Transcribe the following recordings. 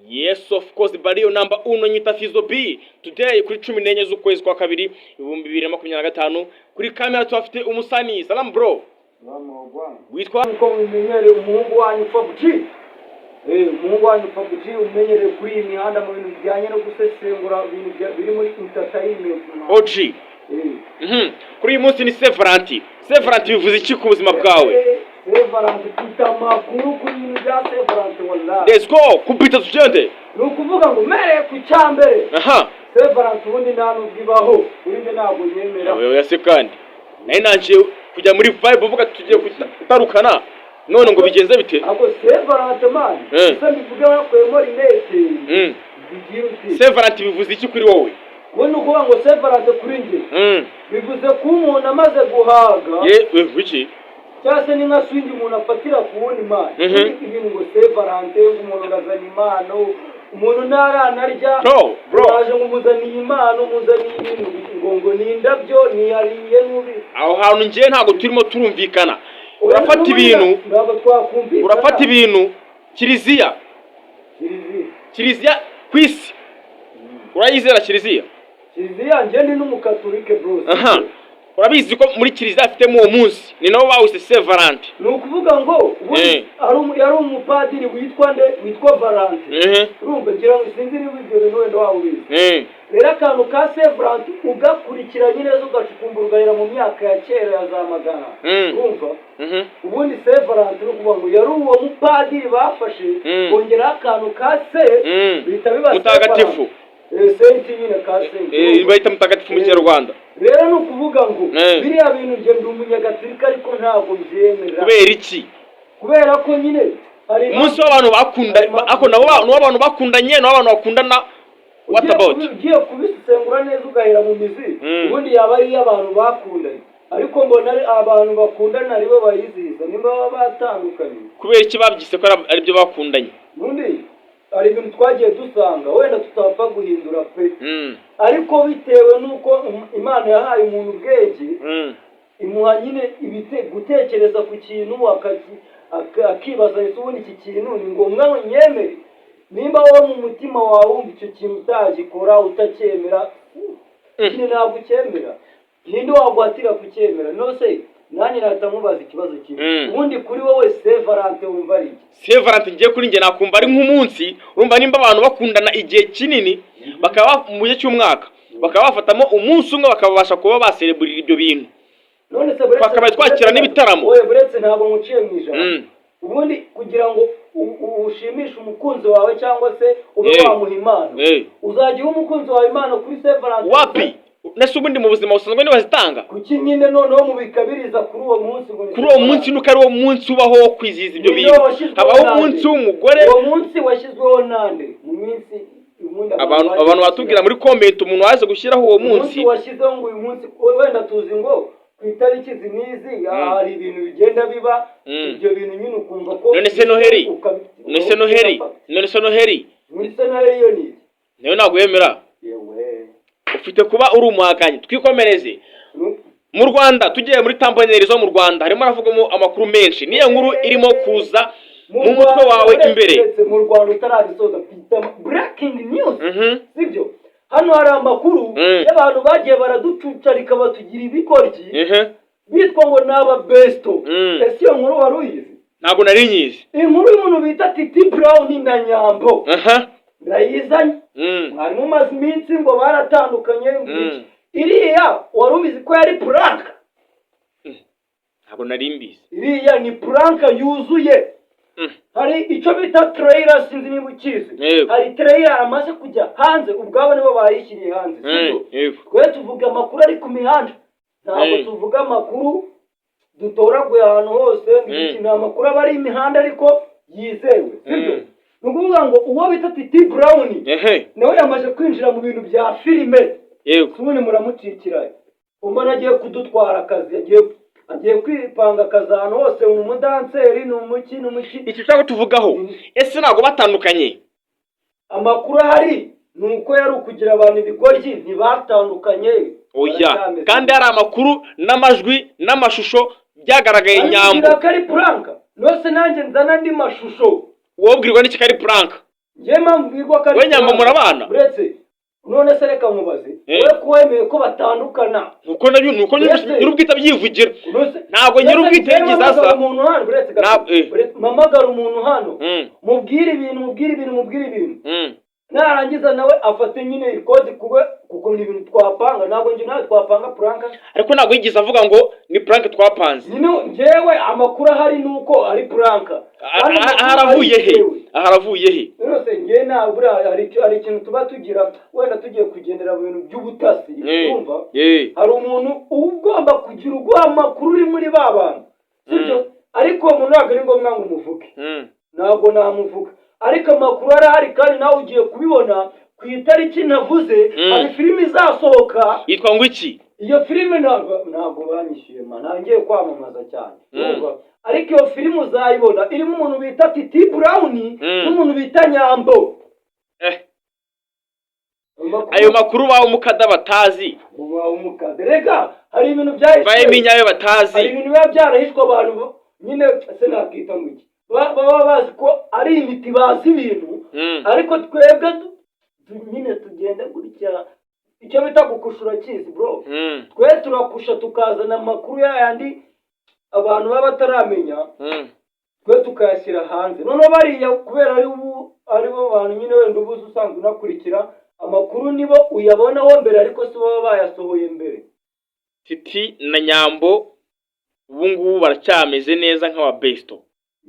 Yes, of course, Barrio number 1 nyita Fizo B. Today kuri 14 z'ukwezi kwa kabiri 2025 kuri kamera twafite umusani. Salam bro. Witwa ko umenyere umuhungu wanyu PUBG. Umuhungu wanyu PUBG umenyere kuri imihanda mu bintu bijyanye no gusesengura ibintu biri muri entertainment. OG. Kuri uyu munsi ni Severanti. Severanti bivuze iki ku buzima bwawe? Severanti tutamakuru kuri ibintu bya Severanti wallahi. Let's go. Kubita tugende. Nukuvuga ngo mere ku cyambere. Severanti ubundi nta nubwibaho. Urinde ntabwo yemera. Wewe yase kandi. Naye nanje kujya muri vibe uvuga tugiye kutarukana. None ngo bigenze bite? Ako Severanti man. Sasa bivuga ko muri nete. Severanti bivuze iki kuri wowe? Wowe nukuvuga ngo Severanti kuri nje. Bivuze ko umuntu amaze guhaga. Wiki? Cyase ni nka swingi umuntu afatira ku wundi man. Ibintu ngo Severanti umuntu ngazana impano. Umuntu naranarya. Bro. Waje ngumuzaniye impano, muzaniye ibintu ngo ni indabyo ni yariye nubi. Aho hantu ngiye ntago turimo turumvikana. Urafata ibintu. Urafata ibintu Kiliziya kwisi. Urayizera Kiliziya? Kiliziya nje ni n'umukatolike bro. Urabizi ko muri Kiliziya afitemo uwo munsi ni nawo bawise Severanti. Nukuvuga ngo yari umupadiri witwa Valante. Urumva ngira ngo sinzi niba ibyo bintu wenda wawubizi. Rero akantu ka Severanti ugakurikiranye neza ugacukumbura ugahera mu myaka ya kera ya za magana. Urumva? Ubundi Severanti nukuvuga ngo yari uwo mupadiri bafashe bongeraho akantu ka se bita biba mutagatifu. Senti nyine ka se. Bayita mutagatifu mu Kinyarwanda. Rero nukuvuga ngo biriya bintu nge ndi umunyagatolika ariko ntabwo mbyemera. Kubera iki? Kubera ko nyine hari umunsi w'abantu bakunda ako nabo abantu bakundanye n'abantu bakundana. What about? Ugiye kubisengura neza ugahera mu mizi. Ubundi yaba ari abantu bakundanye. Ariko mbona abantu bakundana aribo bayizihiza nimba batandukanye. Kubera iki babyise ko ari byo bakundanye? Ubundi ari ibintu twagiye dusanga wenda tutapfa guhindura pe. Ariko bitewe nuko Imana yahaye umuntu ubwenge imuha nyine gutekereza ku kintu akibaza ese ubundi iki kintu ni ngombwa ngo nyemere. Nimba wowe mu mutima wawe wumva icyo kintu utagikora utacyemera nyine ntabwo ucyemera. Ninde waguhatira kucyemera? Nose nanjye nahita mubaza ikibazo kimwe. Ubundi kuri wowe Severanti wumva ari iki? Severanti ngiye kuri nge nakumva ari nk'umunsi urumva nimba abantu bakundana igihe kinini bakaba mu gihe cy'umwaka bakaba bafatamo umunsi umwe bakabasha kuba basereburira ibyo bintu. None se bakaba twakira n'ibitaramo. Oye buretse ntabwo muciye mwijana. Ubundi kugira ngo ushimishe umukunzi wawe cyangwa se ube wamuha impano uzajya umukunzi wawe impano kuri Severanti wapi? Nese ubundi mu buzima busanzwe ntibazitanga kuki nyine noneho mubikabiriza kuri uwo munsi kuri uwo munsi nuko ari uwo munsi ubaho wo kwizihiza ibyo bintu. Habaho umunsi w'umugore. Uwo munsi washyizweho nande mu minsi abantu batubwira muri comment umuntu waje gushyiraho uwo munsi washyizeho ngo uyu munsi wenda tuzi ngo ku itariki zinizi hari ibintu bigenda biba ibyo bintu nyine ukumva ko none se Noheri muri se Noheri yo ni nayo ntabwo yemera. Ufite kuba uri umuhakanyi. Twikomereze mu Rwanda tugiye muri tamponeri zo mu Rwanda harimo aravugamo amakuru menshi. Niyo nkuru irimo kuza mu mutwe wawe imbere mu Rwanda utarabisoza breaking news. Sibyo hano hari amakuru y'abantu bagiye baraducucarika batugira ibikoryi bitwa ngo naba besto. Ese iyo nkuru wari uyizi? Ntabwo nari nyizi. Inkuru y'umuntu bita Titi Brown na Nyambo ndayizanye. Mwari mu mazi minsi ngo baratandukanye. Iriya wari ubizi ko yari prank? Ntabwo nari mbizi. Iriya ni prank yuzuye. Hari icyo bita trailer sinzi niba ukizi. Hari trailer amaze kujya hanze ubwabo nibo bayishyiriye hanze. Twe tuvuga amakuru ari ku mihanda ntabwo tuvuga amakuru dutoraguye ahantu hose. Ni amakuru aba ari imihanda ariko yizewe. Sibyo nukuvuga ngo uwo bita Titi Brown nawe yamaze kwinjira mu bintu bya filime. Ubundi muramucikira umbona agiye kudutwara akazi agiye kwipanga akazi ahantu hose mu mudanseri n'umuki. Iki cyangwa tuvugaho ese ntabwo batandukanye? Amakuru ahari nuko yari ukugira abantu ibigoryi ntibatandukanye. Oya kandi hari amakuru n'amajwi n'amashusho byagaragaye Nyambo ari prank. Nose nanjye nzana ndi mashusho wobwirwa n'iki kari prank? Ngiye mpambwirwa ko we Nyambo murabana uretse none se reka nkubaze we kuwemeye ko batandukana nuko nabyo nuko nyirubwita byivugira ntabwo nyirubwita yagize asa umuntu hano uretse mamagara umuntu hano mubwire ibintu narangiza nawe afate nyine ikodi kuko ni ibintu twapanga ntabwo nje nawe twapanga prank ariko ntabwo yigize avuga ngo ni prank twapanze nyine njyewe amakuru ahari nuko ari prank aharavuye he rwose ngiye nabura hari ikintu tuba tugira wenda tugiye kugendera mu bintu by'ubutasi urumva hari umuntu ugomba kugira uguha amakuru uri muri ba bantu sibyo ariko umuntu ntabwo ari ngombwa ngo umuvuge ntabwo namuvuga ariko amakuru arahari kandi nawe ugiye kubibona ku itariki navuze hari filime izasohoka yitwa ngo iki iyo filime ntabwo banyishyuye ntangiye kwamamaza cyane ariko iyo filime uzayibona irimo umuntu bita Titi Brown n'umuntu bita Nyambo ayo makuru bawo mukada batazi rega hari ibintu bayiminya batazi hari ibintu biba byarahishwe abantu nyine se nakita ngo iki baba bazi ko ari imiti bazi ibintu ariko twebwe nyine tugenda gutya icyo bita gukushura kizi bro twe turakusha tukazana amakuru yandi abantu baba bataramenya twe tukayashyira hanze noneho bariya kubera aribo bantu nyine wenda ubuze usanzwe unakurikira amakuru nibo uyabonaho mbere ariko si baba bayasohoye mbere Titi na Nyambo ubu ngubu baracyameze neza nk'aba besto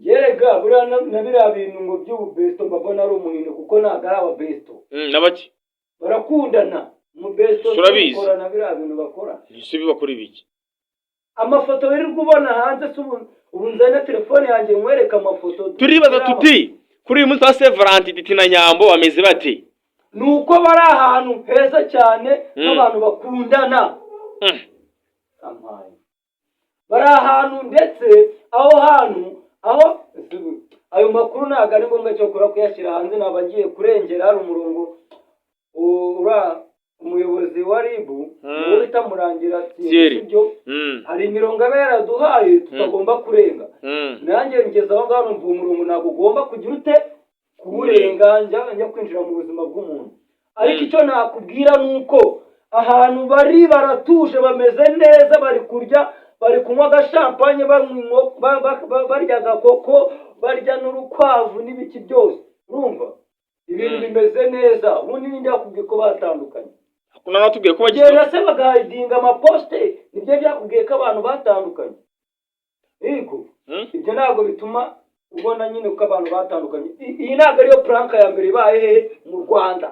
yerega buriya na biriya bintu ngo by'ubu besto mbabona ari umuhino kuko ntabwo ari aba besto n'abaki barakundana mu besto bakora na biriya bintu bakora ese bibakora ibiki amafoto wirirwa ubona hanze se ubu nzane telefone yanjye nkwereka amafoto turibaza tuti kuri uyu munsi wa Saint Valentin Titi na Nyambo bameze bate nuko bari ahantu heza cyane n'abantu bakundana bari ahantu ndetse aho ayo makuru ntabwo ari ngombwa cyo kuyashyira hanze ntabwo agiye kurengera hari umurongo umuyobozi wa RIB niwe bita Murangira sibyo hari imirongo aba yaraduhaye tutagomba kurenga nanjye ngeze aho ngaho numva umurongo ntabwo ugomba kugira ute kuwurenga njya kwinjira mu buzima bw'umuntu ariko icyo nakubwira ni uko ahantu bari baratuje bameze neza bari kurya bari kunywa agashampanye barya agakoko barya n'urukwavu n'ibiki byose urumva ibintu bimeze neza ubundi ninde yakubwiye ko batandukanye kuna natubwiye ko bagiye se bagahidinga amaposte nibyo byakubwiye ko abantu batandukanye yego ibyo ntabwo bituma ubona nyine ko abantu batandukanye iyi ntabwo ariyo prank ya mbere ibaye hehe mu Rwanda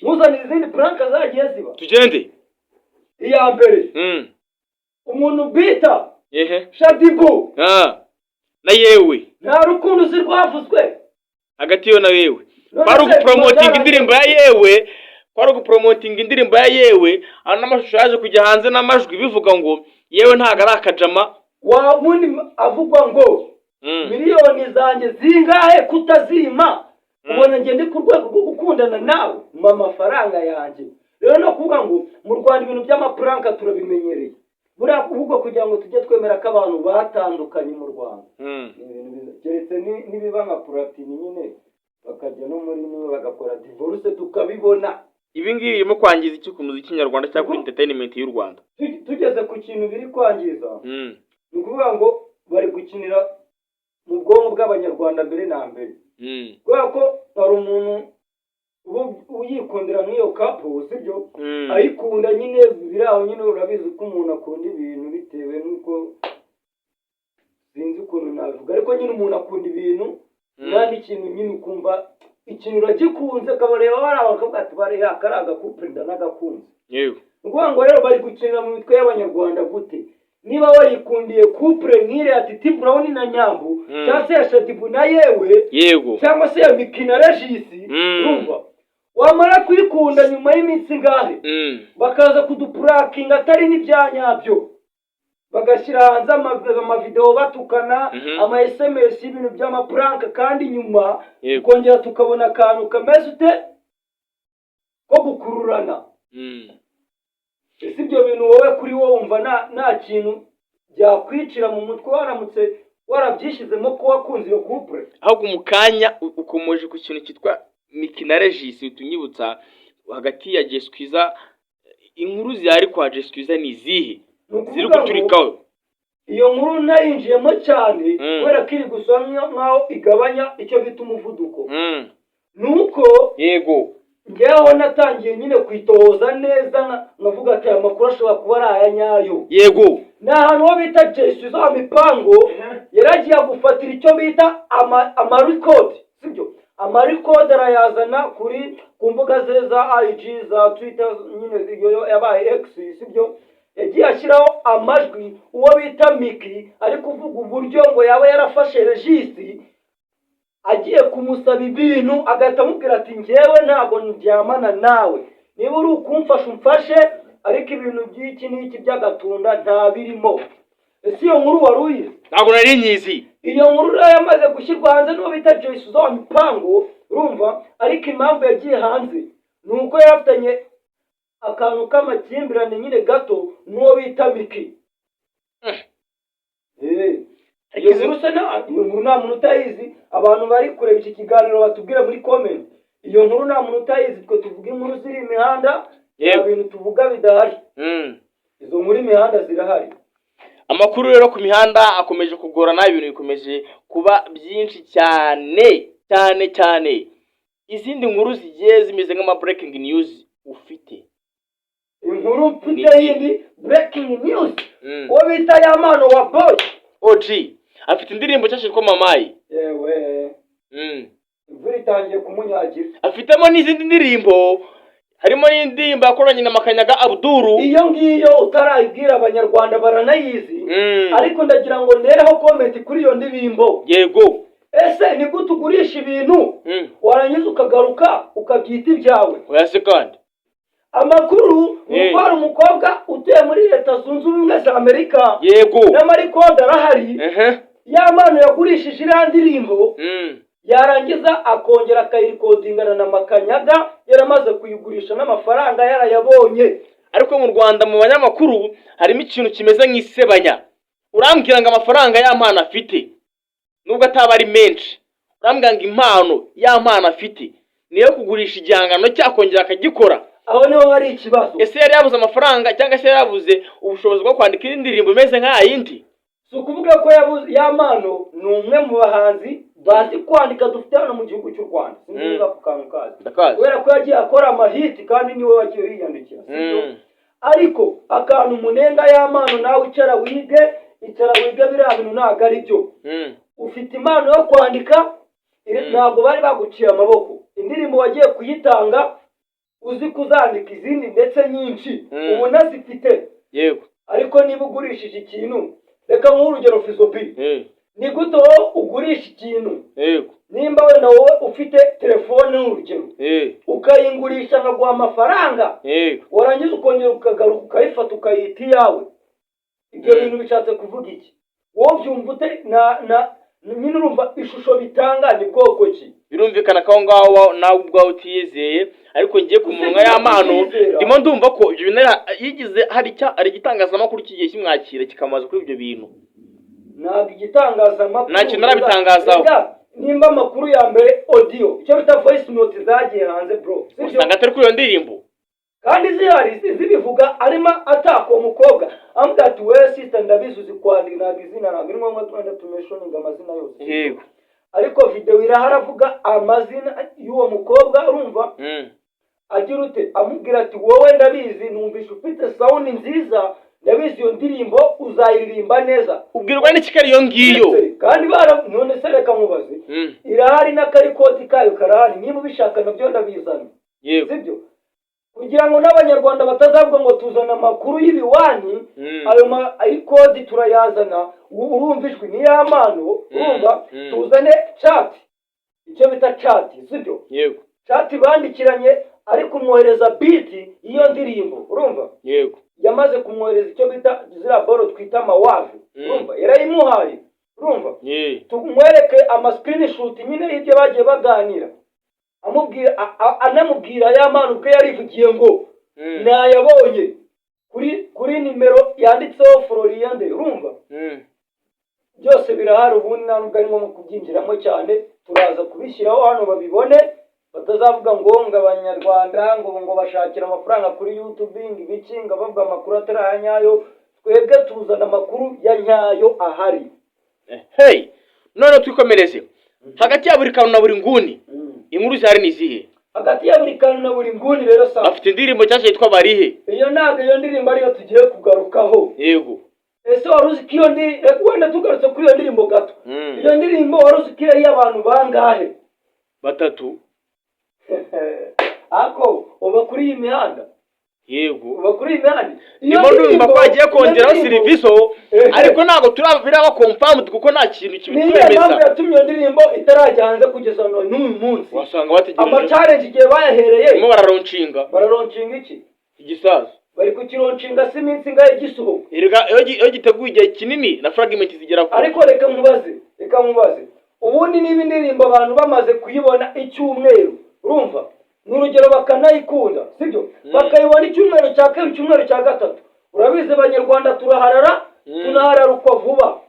muzana izindi prank zagiye ziba tugende iya mbere umuntu bita Shadibu na yewe nta rukundo rwavuzwe hagati yo na yewe bari gupromoting indirimbo ya yewe ana n'amashusho yaje kujya hanze n'amajwi bivuga ngo yewe ntago ari akajama wabundi avugwa ngo miliyoni zanjye zingahe kutazima ubona nge ndi ku rwego rwo gukundana nawe mu amafaranga yanjye rero no kuvuga ngo mu Rwanda ibintu by'amapranka turabimenyereye buriya kuvuga kugira ngo tujye twemera ko abantu batandukanye mu Rwanda keretse nibiba nka Platini nyine bakajya no muri niwe bagakora divorce tukabibona ibi ngibi birimo kwangiza iki ku muziki nyarwanda cyangwa kuri entertainment y'u Rwanda tugeze ku kintu biri kwangiza ni ukuvuga ngo bari gukinira mu bwonko bw'abanyarwanda mbere na mbere kubera ko hari umuntu uyikundira nk'iyo kapo sibyo ayikunda nyine biraho nyine urabizi ko umuntu akunda ibintu bitewe n'uko sinzi ukuntu navuga ariko nyine umuntu akunda ibintu kandi ikintu nyine ukumva ikintu uragikunze kabareba bari abakavuga ati bari akari agakupure ndanagakunze yego ukuvuga ngo rero bari gukinira mu mitwe y'abanyarwanda gute niba wayikundiye couple nk'ire ya Titi Brown na Nyambo cyangwa se ya Shadibu na yewe yego cyangwa se ya Miki na Regis urumva wamara kwikunda nyuma y'iminsi ngahe bakaza kudupurakinga atari n'ibyanyabyo bagashyira hanze amavideo batukana ama SMS y'ibintu by'amaprank kandi nyuma kongera tukabona akantu kameze ute ko gukururana ese ibyo bintu wowe kuri wowe wumva nta kintu byakwicira mu mutwe waramutse warabyishyizemo ko wakunze iyo couple. ahubwo mu kanya ukomoje ku kintu cyitwa Miki na Regis utunyibutsa hagati ya Jess Kwiza. Inkuru zihari kwa Jess Kwiza ni izihe ziri guturikaho? Iyo nkuru nayinjiyemo cyane kubera ko iri gusomya nkaho igabanya icyo bita umuvuduko. Nuko yego ngeho natangiye nyine kwitoza neza nkavuga ati aya makuru ashobora kuba ari aya nyayo. Yego n'ahantu ho bita Jess Kwiza Mipango yaragiye gufatira icyo bita amarecord, sibyo? Amarecord arayazana ku mbuga ze za IG za Twitter nyine yabaye X, sibyo? Yagiye ashyiraho amajwi uwo bita Miki ari kuvuga uburyo ngo yaba yarafashe Regis agiye kumusaba ibintu, agahita amubwira ati njyewe ntabwo ndyamana nawe, niba uri ukumfasha umfashe, ariko ibintu by'iki n'iki by'agatunda nta birimo. Ese iyo nkuru wari uyizi? ntabwo nari nyizi. Iyo nkuru rero yamaze gushyirwa hanze n'uwo bita Jess Kwiza Mipango, urumva? Ariko impamvu yagiye hanze ni uko yarafitanye akantu k'amakimbirane nyine gato n'uwo bita Miki. Iyo nkuru nta muntu utayizi. Abantu bari kureba iki kiganiro batubwira muri comment. Iyo nkuru nta muntu utayizi, twe tuvuga inkuru ziri imihanda, ibintu tuvuga bidahari. Izo nkuru imihanda zirahari. Amakuru rero ku mihanda akomeje kugorana, ibintu bikomeje kuba byinshi cyane cyane cyane. Izindi nkuru zigiye zimeze nk'ama breaking news ufite? Inkuru mfite yindi breaking news, uwo bita Yamano wa Boy OG afite indirimbo cyashye ko Mamayi. Yewe imvura itangiye kumunyagira. Afitemo n'izindi ndirimbo, harimo n'indirimbo yakoranye na Makanyaga Abduru. Iyo ngiyo utarayibwira abanyarwanda baranayizi, ariko ndagira ngo nereho comment kuri iyo ndirimbo. Yego ese ni gute ugurisha ibintu warangiza ukagaruka ukabyita ibyawe? Oyase kandi amakuru hari umukobwa utuye muri Leta Zunze Ubumwe za Amerika. Yego n'amarecord arahari. Yamano yagurishije iriya ndirimbo, yarangiza akongera akayirikodingana na Makanyaga, yaramaze kuyigurisha n'amafaranga yarayabonye. Ariko mu Rwanda mu banyamakuru harimo ikintu kimeze nk'isebanya. Urambwira ngo amafaranga y'Amana afite nubwo ataba ari menshi, urambwira ngo impano y'Amana afite niyo kugurisha igihangano cyakongera akagikora. Aho niho hari ikibazo. Ese yari yabuze amafaranga cyangwa se yabuze ubushobozi bwo kwandika indirimbo imeze nk'ayindi? Si ukuvuga ko Yamano ni umwe mu bahanzi bazi kwandika dufite hano mu gihugu cy'u Rwanda. Sinzi ku kantu kazi. Kubera ko yagiye akora amahiti kandi niwe wagiye yiyandikira. Ariko akantu umunenga Yamano nawe icara wige biriya bintu ntabwo ari byo. Ufite impano yo kwandika, ntabwo bari baguciye amaboko. Indirimbo wagiye kuyitanga uzi kuzandika izindi ndetse nyinshi, ubona zifite. Yego. Ariko niba ugurishije ikintu, reka nk'urugero Fizobi, ni gute wowe ugurisha ikintu? Nimba wenda wowe ufite telefone n'urugero, ukayingurisha nkaguha amafaranga, warangiza ukongera ukagaruka ukayifata ukayita iyawe, ibyo bintu bishatse kuvuga iki? Wowe byumva ute? nyine urumva ishusho bitanga ni bwoko ki? Birumvikana ko ngaho nawe ubwawe utiyizeye, ariko ngiye ku munwa y'Amano ndimo ndumva ko ibyo bintu yigize hari igitangazamakuru kigiye kimwakira kikamaza kuri ibyo bintu. Ntabwo igitangazamakuru ntacyo narabitangazaho. Nimba amakuru ya mbere audio, icyo bita voice note zagiye hanze bro, usanga atari kuri iyo ndirimbo kandi zihari zibivuga arimo atako umukobwa ambwira ati we sister ndabizi uzi kwandika ntabwo izina ntabwo irimo ngo twenda tumeshoninga amazina yose. Yego. Ariko video iraharavuga amazina y'uwo mukobwa, urumva? Agira ute amubwira ati wowe ndabizi numvisha ufite sound nziza, ndabizi iyo ndirimbo uzayiririmba neza. Ubwirwa n'ikikari iyo ngiyo kandi none se reka nkubaze, irahari n'akarikoti kayo karahari, niba ubishaka nabyo ndabizana. Yego. Sibyo? Kugira ngo n'abanyarwanda batazavuga ngo tuzana amakuru y'ibiwani, ayo kodi turayazana, urumva ijwi ni Yamano, urumva? Tuzane chat, icyo bita chat, sibyo? Yego. Chat bandikiranye ari kumwohereza beat iyo ndirimbo, urumva? Yego. Yamaze kumwohereza icyo bita zira boro twita mawavu, urumva? Yarayimuhaye, urumva? Tumwereke ama screenshot nyine y'ibyo bagiye baganira. Anamubwira Yamano ubwe yarivugiye ngo nayabonye kuri nimero yanditseho Floriande, urumva? byose birahari ubundi nta nubwo arimo kubyinjiramo cyane turaza kubishyiraho hano babibone batazavuga ngo abanyarwanda ngo bashakira amafaranga kuri YouTube ibiki ngo bavuga amakuru atari aya nyayo twebwe tuzana amakuru ya nyayo ahari. Hey none twikomereze hagati ya buri kantu na buri nguni inkuru zihari ni izihe? Hagati ya buri kantu na buri nguni rero sa afite indirimbo cyashye yitwa Barihe. Iyo ntabwo iyo ndirimbo ariyo tugiye kugarukaho. Yego. Ese waruzi ko iyo wenda tugarutse kuri iyo ndirimbo gato. Iyo ndirimbo waruzi ko iyo abantu bangahe? 3. Ako uba kuri iyi mihanda. Yego. Uba kuri iyi mihanda. Iyo ndumva ko agiye kongeraho service ariko ntago turabira confirmed kuko nta kintu kibitwemeza. Niyo mpamvu yatumye iyo ndirimbo itarajya hanze kugeza n'uyu munsi. Wasanga bategereje. Ama challenge igihe bayahereye. Mo bararonshinga. Bararonshinga iki? Igisaza. Bari kukironshinga si iminsi ngahe gisubuka. Iyo giteguye igihe kinini na fragment zigera ku. Ariko reka mubaze. Ubundi niba indirimbo abantu bamaze kuyibona icyumweru, urumva? N'urugero bakanayikunda, sibyo? Bakayibona icyumweru cya kabiri, icyumweru cya gatatu. Urabize abanyarwanda turaharara, tunahararukwa vuba.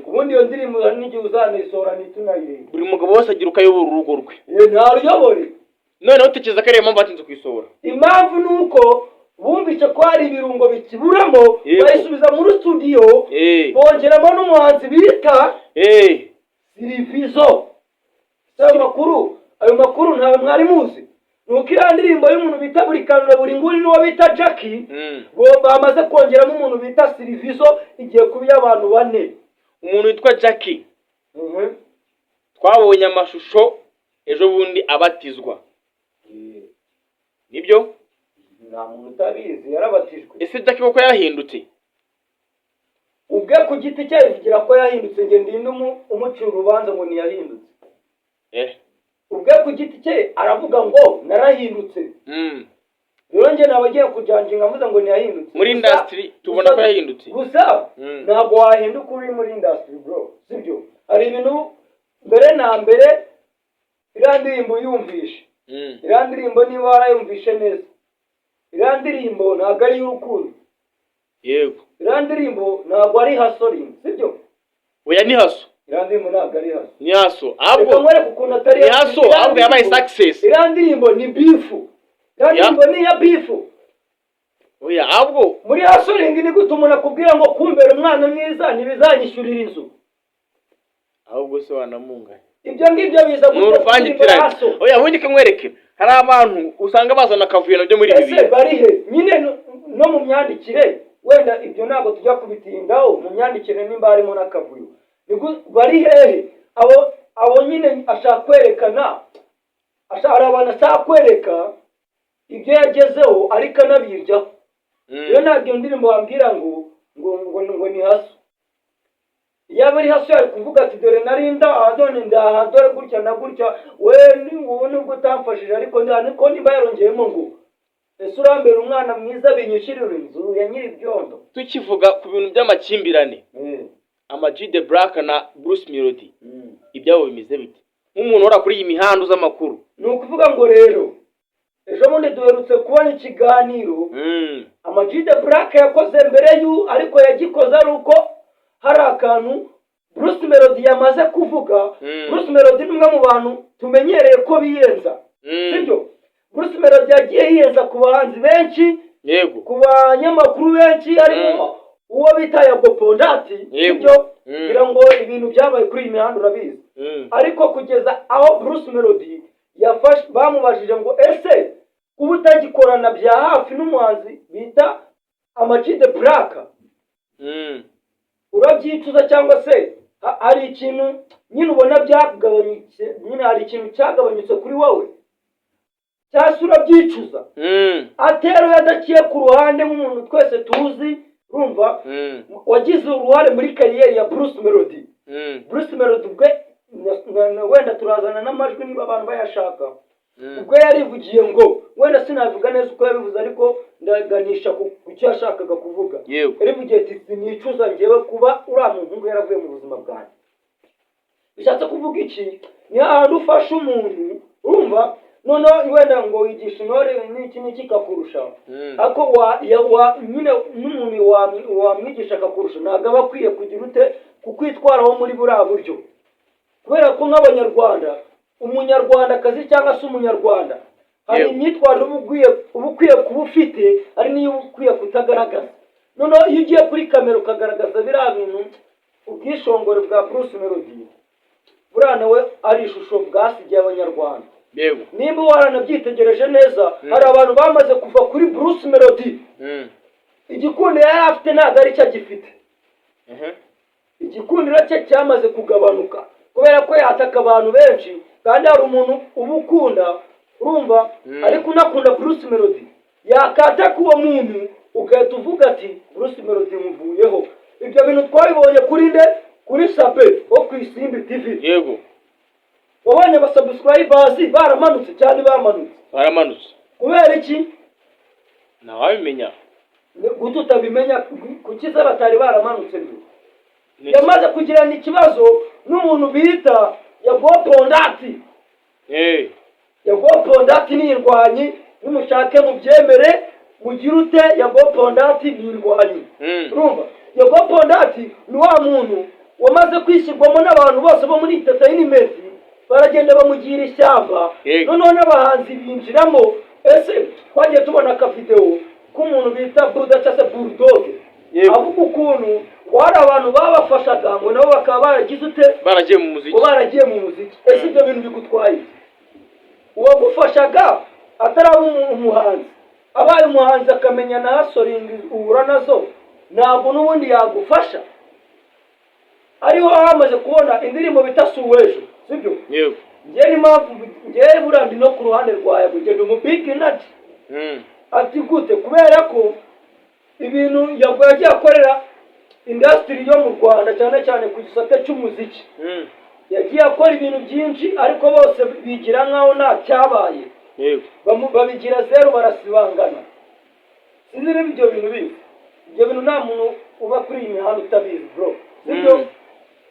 Ubundi iyo ndirimbo n'igihe uzanayisora ntitunayirenge. Buri mugabo wese agira ukayobora urugo rwe. Ntaruyobore. None utekereza ko ariyo mpamvu batinze kuyisora? Impamvu nuko bumvise ko hari ibirungo bikiburamo bayisubiza muri studio bongeramo n'umuhanzi bita Sirivizo. Ayo makuru ntawe mwari muzi. Nuko iyo ndirimbo y'umuntu bita buri kantu na buri nguni n'uwo bita Jackie bamaze kongeramo umuntu bita Sirivizo igiye kuba abantu 4. Umuntu witwa Jackie twabonye amashusho ejo bundi abatizwa. Nibyo? Nta muntu utabizi yarabatijwe. Ese Jackie koko yarahindutse? Ubwe ku giti cye yivugira ko yahindutse nge ndinde umucira urubanza ngo ntiyahindutse. Ubwe ku giti cye aravuga ngo narahindutse. Rero nge nabagiye kujanjinga avuga ngo ntiyahindutse. Muri industry tubona ko yahindutse. Gusa ntabwo wahinduka uri muri industry bro. Sibyo? Hari ibintu mbere na mbere irandirimbo yumvishe. Irandirimbo niba warayumvishe neza. Irandirimbo ntabwo ari y'urukundo. Yego. Irandirimbo ntabwo ari hasoring, sibyo? Oya ni haso. Irandirimbo ntabwo ari haso. Ni haso. Ahubwo mwere kukuntu atari haso, ahubwo yabaye success. Irandirimbo ni bifu. Irandirimbo ni ya bifu. Oya ahubwo muri hasoring ni gute umuntu akubwira ngo kumbera umwana mwiza ntibizanyishyurira inzu. Ahubwo se wanamunga. Ibyo ngibyo biza gutera. Oya wundi kamwereke. Hari abantu usanga bazana kavuye nabyo muri ibi. Ese Barihe nyine no mu myandikire wenda ibyo ntabwo tujya kubitindaho mu myandikire nimba harimo n'akavuyo. Barihe abo nyine ashaka kwerekana hari abantu ashaka kwereka ibyo yagezeho ariko anabirya. Iyo ntabwo ndirimbo wambwira ngo ni haso. Yaba ari haso yari kuvuga ati dore narinda adone ndaha dore gutya na gutya we ubone ubwo utamfashije ariko niko nimba yarongeyemo ngo ese urambera umwana mwiza binyushyirira inzu ya nyiri ibyondo. Tukivuga ku bintu by'amakimbirane Ama G The Black na Bruce Melody ibyabo bimeze bite nk'umuntu ora kuri iyi mihanda z'amakuru? Ni ukuvuga ngo rero ejo bundi duherutse kubona ikiganiro Ama G The Black yakoze mbere ariko yagikoze ari uko hari akantu Bruce Melody yamaze kuvuga. Bruce Melody ni umwe mu bantu tumenyereye ko biyenza, sibyo? Bruce Melody yagiye yiyenza ku bahanzi benshi, yego, ku banyamakuru benshi, harimo uwo bita Yago Pondati, sibyo? Kugira ngo ibintu byabaye kuri iyi mihanda urabizi. Ariko kugeza aho Bruce Melody bamubajije ngo ese ubu utagikorana bya hafi n'umuhanzi bita Ama G The Black urabyicuza cyangwa se hari ikintu nyine ubona byagabanyutse, nyine hari ikintu cyagabanyutse kuri wowe cyase urabyicuza? Atero yadakiye ku ruhande nk'umuntu twese tuzi, urumva wagize uruhare muri kariyeri ya Bruce Melody. Bruce Melody ubwe wenda turazana n'amajwi niba abantu bayashaka. Ubwo yarivugiye ngo wenda sinavuga neza uko yabivuze ariko ndaganisha ku cyo yashakaga kuvuga. Yarivugiye ati sinicuza ngewe kuba uramuntu ngo yaravuye mu buzima bwanjye. Bishatse kuvuga iki? Ni ahantu ufasha umuntu, urumva none wenda ngo wigisha intore n'iki kakurusha, ako nyine n'umuntu wamwigisha akakurusha ntabwo aba akwiye kugira ute kukwitwaraho muri buriya buryo, kubera ko nk'abanyarwanda, umunyarwandakazi cyangwa se umunyarwanda, hari imyitwarire uba ukwiye kuba ufite, hari n'iyo uba ukwiye kutagaragaza. Noneho iyo ugiye kuri kamera ukagaragaza biriya bintu, ubwishongore bwa Bruce Melody, buriya nawe ari ishusho bwasigiye abanyarwanda. Nimba waranabyitegereje neza, hari abantu bamaze kuva kuri Bruce Melody, igikundiro yari afite ntabwo ari cyo agifite. Igikundiro cye cyamaze kugabanuka kubera ko yataka abantu benshi, kandi hari umuntu uba ukunda, urumva, ariko unakunda Bruce Melody, yakataka uwo muntu ugahita uvuga ati Bruce Melody muvuyeho. Ibyo bintu twabibonye kuri nde, kuri Sabe wo ku Isimbi TV. Yego, wabonye abasubscribers baramanutse cyane, baramanutse kubera iki? ntawabimenya. Gute utabimenya? Kuki se batari baramanutse? Yamaze kugirana ikibazo n'umuntu bita Yago Pondati. Yago Pondati ni irwanyi, nimushake mubyemere mugira ute, Yago Pondati ni irwanyi. Urumva, Yago Pondati ni wa muntu wamaze kwishyirwamo n'abantu bose bo muri entertainment, baragenda bamugira ishyamba. Noneho n'abahanzi binjiramo. Ese twagiye tubona ka video k'umuntu bita Buda cyase Bulldog, avuga ukuntu wari abantu babafashaga ngo nabo bakaba baragize ute, baragiye mu muziki. Ese ibyo bintu bigutwaye? Uwagufashaga ataraba umuhanzi, abaye umuhanzi akamenya na hasoringi uhura nazo, ntabwo n'ubundi yagufasha. Ariho hamaze kubona indirimbo bita Suwejo, sibyo? Yego. Njye burandi no ku ruhande rwawe kugenda umubiki nati. Ati gute? Kubera ko ibintu yagiye akorera industry yo mu Rwanda, cyane cyane ku gisate cy'umuziki. Yagiye akora ibintu byinshi, ariko bose bigira nkaho nta cyabaye. Yego. Babigira zero, barasibangana. Sinzi niba ibyo bintu bibi. Ibyo bintu nta muntu uba kuri iyi mihanda utabizi, bro. Sibyo?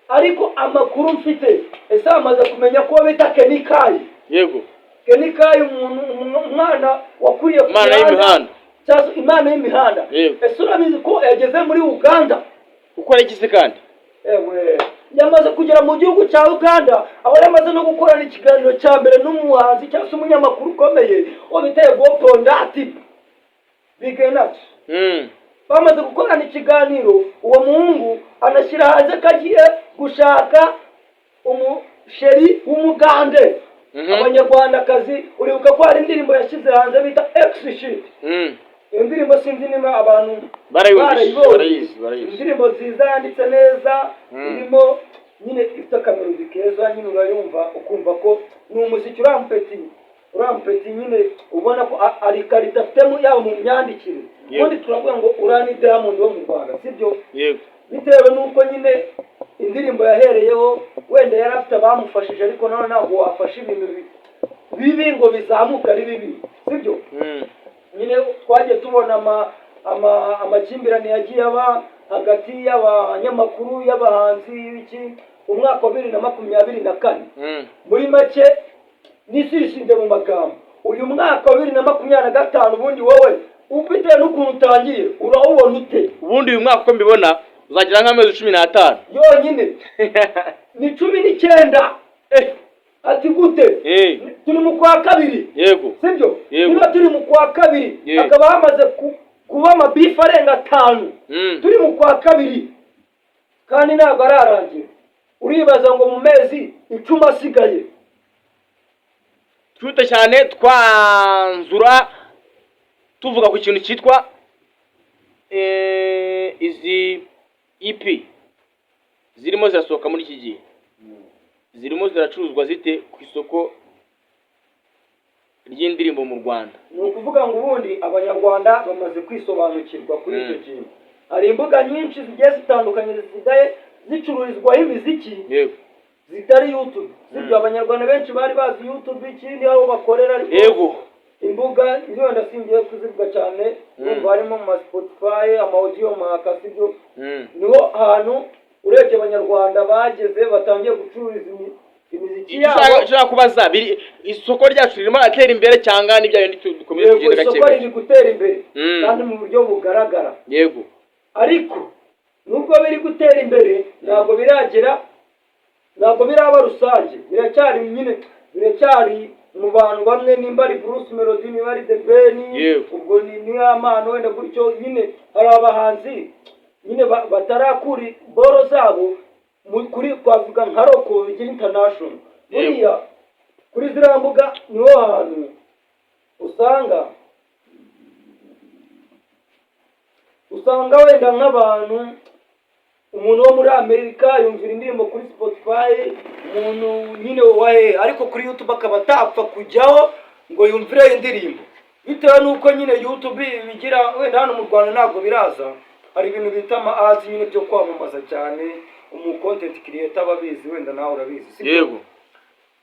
Ariko amakuru mfite, ese amaze kumenya ko bita Kenny Kai. Yego. Kenny Kai, umwana wakuriye ku mihanda, cyangwa imana y'imihanda. Ese urabizi ko yageze muri Uganda? Uko yagize kandi? Yamaze kugera mu gihugu cya Uganda, aho yamaze no gukorana ikiganiro cya mbere n'umuhanzi cyangwa se umunyamakuru ukomeye wabiteye Yago Pondati. Bigenati. Bamaze gukorana ikiganiro, uwo muhungu anashyira hanze kagiye gushaka umusheri w'umugande. Abanyarwandakazi, uribuka ko hari indirimbo yashyize hanze bita X-Shit. Iyo ndirimbo sinzi niba abantu barayibonye. Indirimbo nziza yanditse neza, irimo nyine ifite akamelodi keza, nyine urayumva ukumva ko ni umuziki urampeti nyine ubona ko ari karita afitemo yaba mu myandikire. Ubundi turavuga ngo urani Diamond wo mu Rwanda, sibyo? Yego. Bitewe n'uko nyine indirimbo yahereyeho, wenda yari afite abamufashije, ariko nawe ntabwo wafashe ibintu bibi ngo bizamuka ari bibi, sibyo? Nyine twagiye tubona amakimbirane yagiye aba hagati y'abanyamakuru, y'abahanzi, y'iki, umwaka wa 2024. Muri make nisirishinde mu magambo, uyu mwaka wa 2025 ubundi wowe ufite n'ukuntu utangiye urawubona ute? Ubundi uyu mwaka uko mbibona uzagira nk'amezi 15 yonyine. Ni 19. Ati gute? Turi mu kwa kabiri. Yego. Sibyo? Niba turi mu kwa kabiri, akaba hamaze kuba amabifa arenga 5. Turi mu kwa kabiri kandi ntabwo ararangira. Uribaza ngo mu mezi 10 asigaye. Twite cyane twanzura tuvuga ku kintu cyitwa izi EP zirimo zirasohoka muri iki gihe. Zirimo ziracuruzwa zite ku isoko ry'indirimbo mu Rwanda? Ni ukuvuga ngo ubundi abanyarwanda bamaze kwisobanukirwa kuri icyo kintu. Hari imbuga nyinshi zigiye zitandukanye zisigaye zicururizwaho imiziki. Yego. Zitari YouTube. Sibyo, abanyarwanda benshi bari bazi YouTube ikindi aho bakorera, ariko yego, imbuga iyo ndasingiye kuzivuga cyane, urumva harimo mu Spotify, ama audio, makasibyo. Niho ahantu urebye abanyarwanda bageze batangiye gucururiza imiziki yabo. Nshaka kubaza isoko ryacu ririmo atera imbere cyangwa n'ibyo bindi dukomeye kugenda gake? Isoko riri gutera imbere kandi mu buryo bugaragara. Yego. Ariko nubwo biri gutera imbere ntabwo biraba rusange, biracyari mu bantu bamwe, nimba ari Bruce Melody, nimba ari The Ben, ubwo ni amano wenda gutyo nyine. Hari abahanzi nyine batarakuri boro zabo kuri twavuga nka Rock International. Buriya kuri ziriya mbuga niho hantu usanga wenda nk'abantu, umuntu wo muri Amerika yumvira indirimbo kuri Spotify, umuntu nyine ariko kuri YouTube akaba atapfa kujyaho ngo yumvire indirimbo, bitewe n'uko nyine YouTube bigira, wenda hano mu Rwanda ntabwo biraza. Hari ibintu bita ama-ads nyine byo kwamamaza cyane, content creator babizi, wenda nawe urabizi. Yego.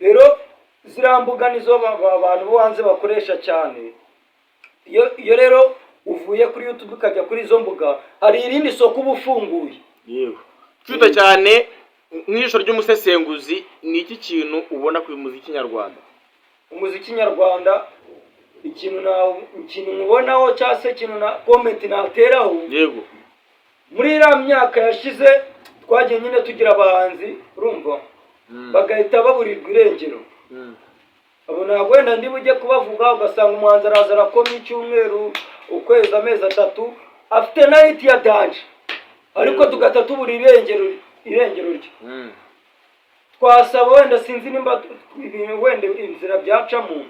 Rero ziriya mbuga nizo abantu bo hanze bakoresha cyane. Iyo rero uvuye kuri YouTube ukajya kuri izo mbuga, hari irindi soko uba ufunguye. Yego. Cyuta cyane nk'ijisho ry'umusesenguzi, ni iki kintu ubona ku muziki nyarwanda? Umuziki nyarwanda ikintu mubonaho cyangwa se ikintu na comment nateraho. Yego. Muri iriya myaka yashize twagiye nyine tugira abahanzi, urumva, bagahita baburirwa irengero. Abo ntabwo wenda ndi bujye kubavuga, ugasanga umuhanzi araza arakoma icyumweru, ukwezi, amezi 3, afite na hit ya danje, ariko tugahita tubura irengero rye. Twasaba wenda sinzi nimba wenda inzira byacamo,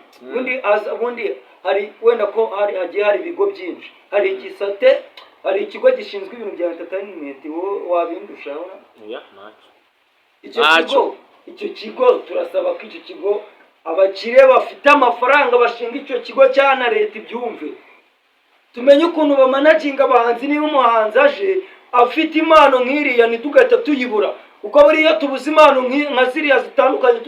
ubundi hari wenda ko hagiye hari ibigo byinshi, hari igisate, hari ikigo gishinzwe ibintu bya entertainment, wabindusha icyo kigo turasaba ko icyo kigo abakire bafite amafaranga bashinga icyo kigo cyana leta ibyumve, tumenye ukuntu bamanaginga abahanzi. Niba umuhanzi aje afite impano nk'iriya ntitugahita tuyibura, kuko buriya tubuze impano nka ziriya zitandukanye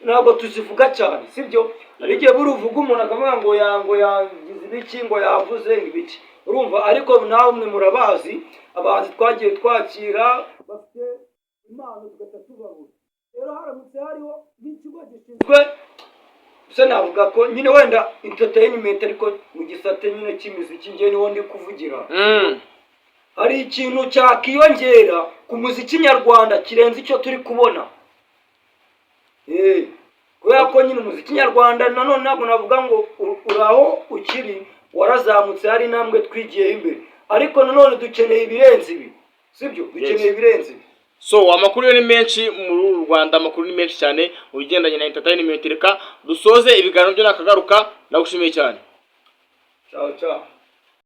ntabwo tuzivuga cyane, sibyo? Hari igihe buruvuga umuntu akavuga ngo yagize ibiki, ngo yavuze ibiki, urumva. Ariko nawe mwe murabazi abahanzi twagiye twakira bafite impano tugahita tubabura. Rero haramutse hariho n'ikigo gishinzwe, se navuga ko nyine wenda entertainment, ariko mu gisate nyine cy'imiziki njye niho ndi kuvugira. Hari ikintu cyakiyongera ku muziki nyarwanda kirenze icyo turi kubona. Kubera ko nyine umuziki nyarwanda nanone ntabwo navuga ngo uraho ukiri, warazamutse, hari intambwe twigiye imbere, ariko nanone dukeneye ibirenze ibi, sibyo? Dukeneye ibirenze ibi. So amakuru ni menshi mu Rwanda, amakuru ni menshi cyane ubigendanye na entertainment. Reka dusoze ibiganiro byo nakagaruka, ndagushimiye cyane. Ciao ciao.